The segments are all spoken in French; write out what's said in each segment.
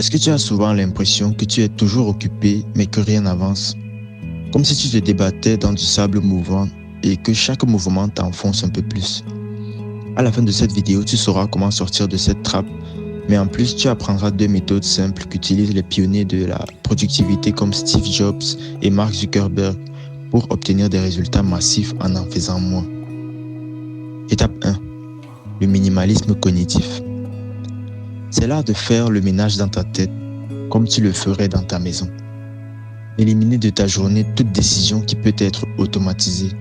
Est-ce que tu as souvent l'impression que tu es toujours occupé mais que rien n'avance? Comme si tu te débattais dans du sable mouvant et que chaque mouvement t'enfonce un peu plus. À la fin de cette vidéo, tu sauras comment sortir de cette trappe, mais en plus, tu apprendras deux méthodes simples qu'utilisent les pionniers de la productivité comme Steve Jobs et Mark Zuckerberg pour obtenir des résultats massifs en faisant moins. Étape 1. Le minimalisme cognitif. C'est l'art de faire le ménage dans ta tête comme tu le ferais dans ta maison. Éliminer de ta journée toute décision qui peut être automatisée,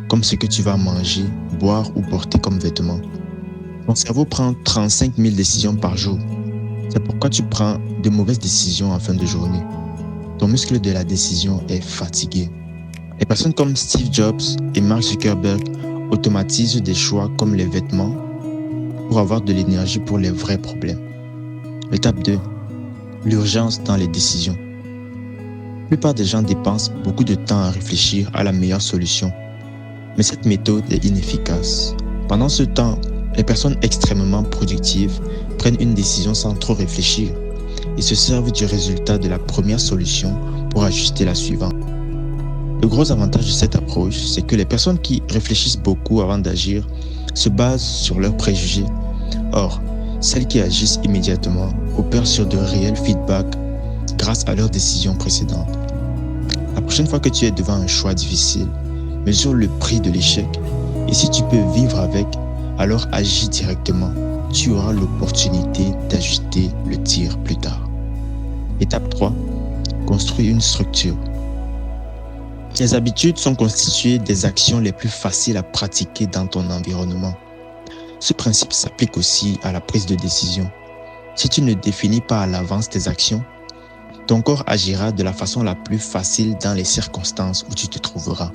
comme ce que tu vas manger, boire ou porter comme vêtements. Ton cerveau prend 35 000 décisions par jour. C'est pourquoi tu prends de mauvaises décisions en fin de journée. Ton muscle de la décision est fatigué. Les personnes comme Steve Jobs et Mark Zuckerberg automatisent des choix comme les vêtements pour avoir de l'énergie pour les vrais problèmes. Étape 2. L'urgence dans les décisions. La plupart des gens dépensent beaucoup de temps à réfléchir à la meilleure solution. Mais cette méthode est inefficace. Pendant ce temps, les personnes extrêmement productives prennent une décision sans trop réfléchir et se servent du résultat de la première solution pour ajuster la suivante. Le gros avantage de cette approche, c'est que les personnes qui réfléchissent beaucoup avant d'agir se basent sur leurs préjugés. Or, celles qui agissent immédiatement opèrent sur de réels feedbacks grâce à leurs décisions précédentes. La prochaine fois que tu es devant un choix difficile, mesure le prix de l'échec et si tu peux vivre avec, alors agis directement. Tu auras l'opportunité d'ajuster le tir plus tard. Étape 3. Construis une structure. Les habitudes sont constituées des actions les plus faciles à pratiquer dans ton environnement. Ce principe s'applique aussi à la prise de décision. Si tu ne définis pas à l'avance tes actions, ton corps agira de la façon la plus facile dans les circonstances où tu te trouveras.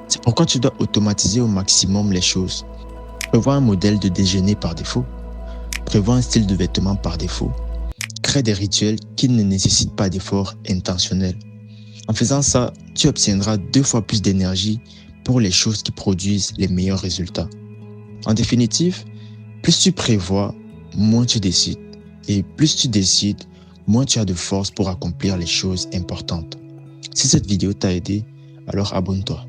C'est pourquoi tu dois automatiser au maximum les choses. Prévois un modèle de déjeuner par défaut. Prévois un style de vêtements par défaut. Crée des rituels qui ne nécessitent pas d'efforts intentionnels. En faisant ça, tu obtiendras 2 fois plus d'énergie pour les choses qui produisent les meilleurs résultats. En définitive, plus tu prévois, moins tu décides. Et plus tu décides, moins tu as de force pour accomplir les choses importantes. Si cette vidéo t'a aidé, alors abonne-toi.